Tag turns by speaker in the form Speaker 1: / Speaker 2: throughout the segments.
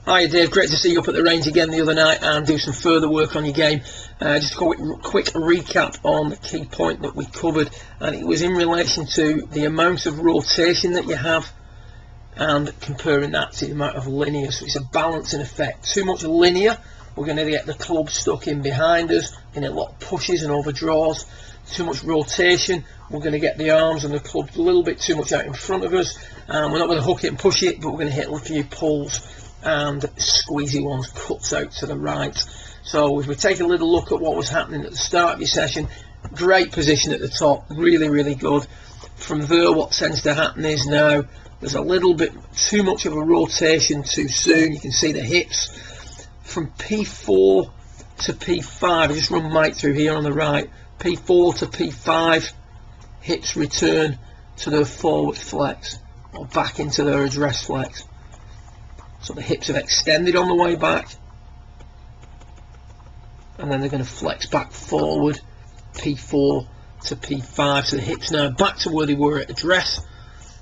Speaker 1: Hi Dave, great to see you up at the range again the other night and do some further work on your game. Just a quick recap on the key point that we covered, and it was in relation to the amount of rotation that you have and comparing that to the amount of linear. So it's a balancing effect. Too much linear, we're going to get the club stuck in behind us in a lot of pushes and overdraws. Too much rotation, we're going to get the arms and the club a little bit too much out in front of us, and we're not going to hook it and push it, but we're going to hit a few pulls and squeezy ones, cuts out to the right. So if we take a little look at what was happening at the start of your session, great position at the top, really good. From there, what tends to happen is now there's a little bit too much of a rotation too soon. You can see the hips from P4 to P5. I just run Mike through here on the right. P4 to P5, hips return to their forward flex or back into their address flex. So the hips have extended on the way back, and then they're going to flex back forward, P4 to P5. So the hips now back to where they were at address,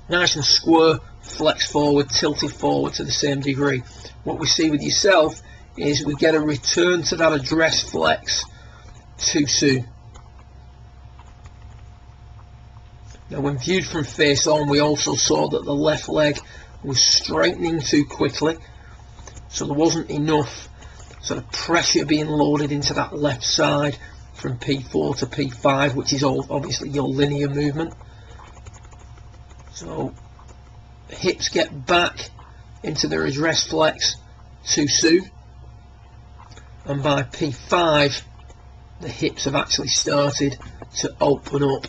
Speaker 1: nice and square, flex forward, tilted forward to the same degree. What we see with yourself is we get a return to that address flex too soon. Now when viewed from face on, we also saw that the left leg was straightening too quickly, so there wasn't enough sort of pressure being loaded into that left side from P4 to P5, which is all obviously your linear movement. So hips get back into their address flex too soon, and by P5 the hips have actually started to open up.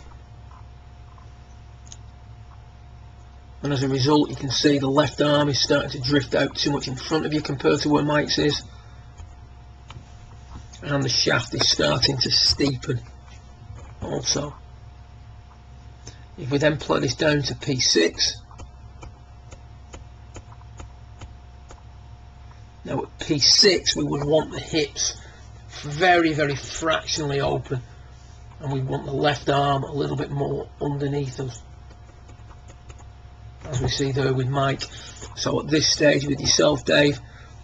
Speaker 1: And as a result, you can see the left arm is starting to drift out too much in front of you compared to where Mike's is, and the shaft is starting to steepen also. If we then plot this down to P6, now at P6 we would want the hips very fractionally open, and we want the left arm a little bit more underneath us, as we see there with Mike. So at this stage with yourself, Dave,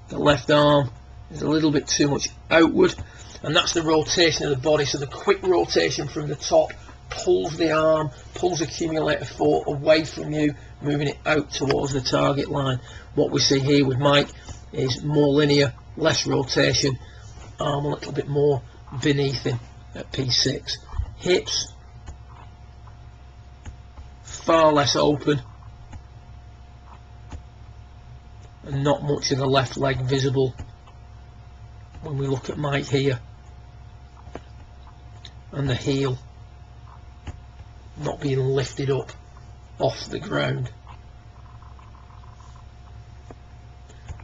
Speaker 1: the left arm is a little bit too much outward, and that's the rotation of the body. So the quick rotation from the top pulls the arm, pulls accumulator 4 away from you, moving it out towards the target line. What we see here with Mike is more linear, less rotation, arm a little bit more beneath him at P6. Hips far less open, and not much of the left leg visible when we look at Mike here, and the heel not being lifted up off the ground.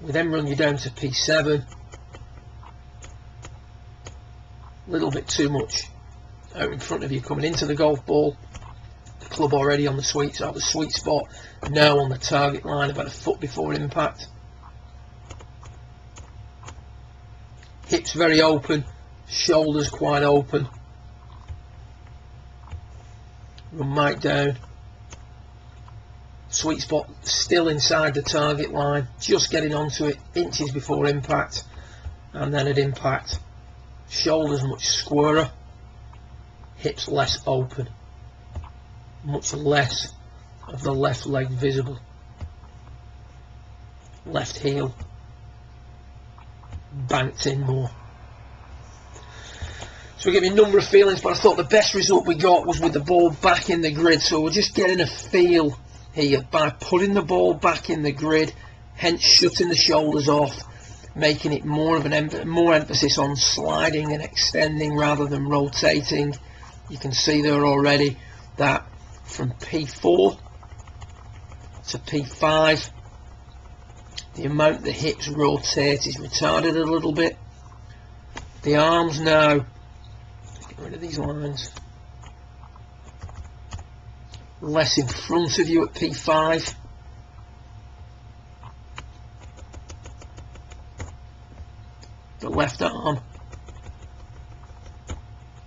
Speaker 1: We then run you down to P7, a little bit too much out in front of you coming into the golf ball, the club already on the sweet spot, now on the target line about a foot before impact. Hips very open, shoulders quite open. Run Mike down, sweet spot still inside the target line, just getting onto it inches before impact, and then at impact shoulders much squarer, hips less open, much less of the left leg visible, left heel banked in more. So we give you a number of feelings, but I thought the best result we got was with the ball back in the grid. So we're just getting a feel here by putting the ball back in the grid, hence shutting the shoulders off, making it more of more emphasis on sliding and extending rather than rotating. You can see there already that from P4 to P5 the amount the hips rotate is retarded a little bit. The arms now, get rid of these lines, less in front of you at P5. The left arm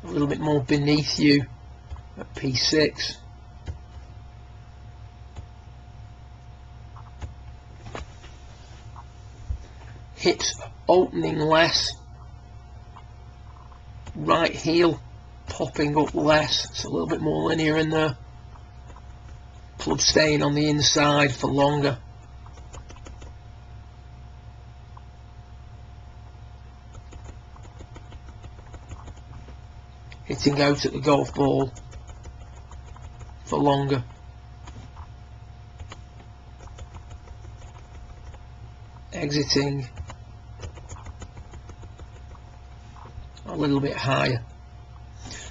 Speaker 1: a little bit more beneath you at P6. hips opening less, right heel popping up less, it's a little bit more linear in there, club staying on the inside for longer. Hitting out at the golf ball for longer. Exiting a little bit higher.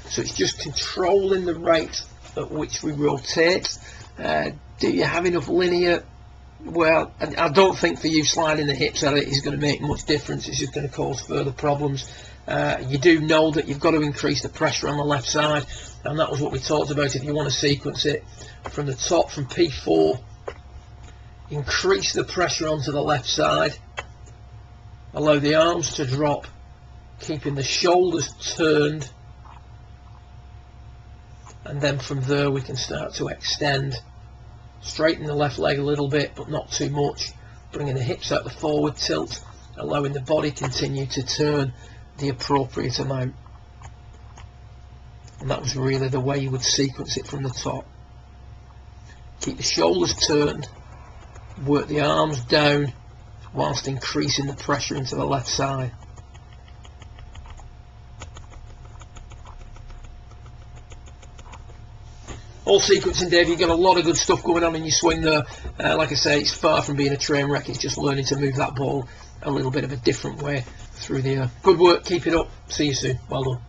Speaker 1: So it's just controlling the rate at which we rotate. Do you have enough linear? Well, I don't think for you sliding the hips at it is going to make much difference. It's just going to cause further problems. You do know that you've got to increase the pressure on the left side, and that was what we talked about. If you want to sequence it from the top, from P4, increase the pressure onto the left side, allow the arms to drop, keeping the shoulders turned, and then from there we can start to extend. Straighten the left leg a little bit, but not too much, bringing the hips out the forward tilt, allowing the body continue to turn the appropriate amount. And that was really the way you would sequence it from the top. Keep the shoulders turned, work the arms down whilst increasing the pressure into the left side. All sequencing, Dave, you've got a lot of good stuff going on in your swing there. Like I say, it's far from being a train wreck, it's just learning to move that ball a little bit of a different way through the air. Good work, keep it up, see you soon, well done.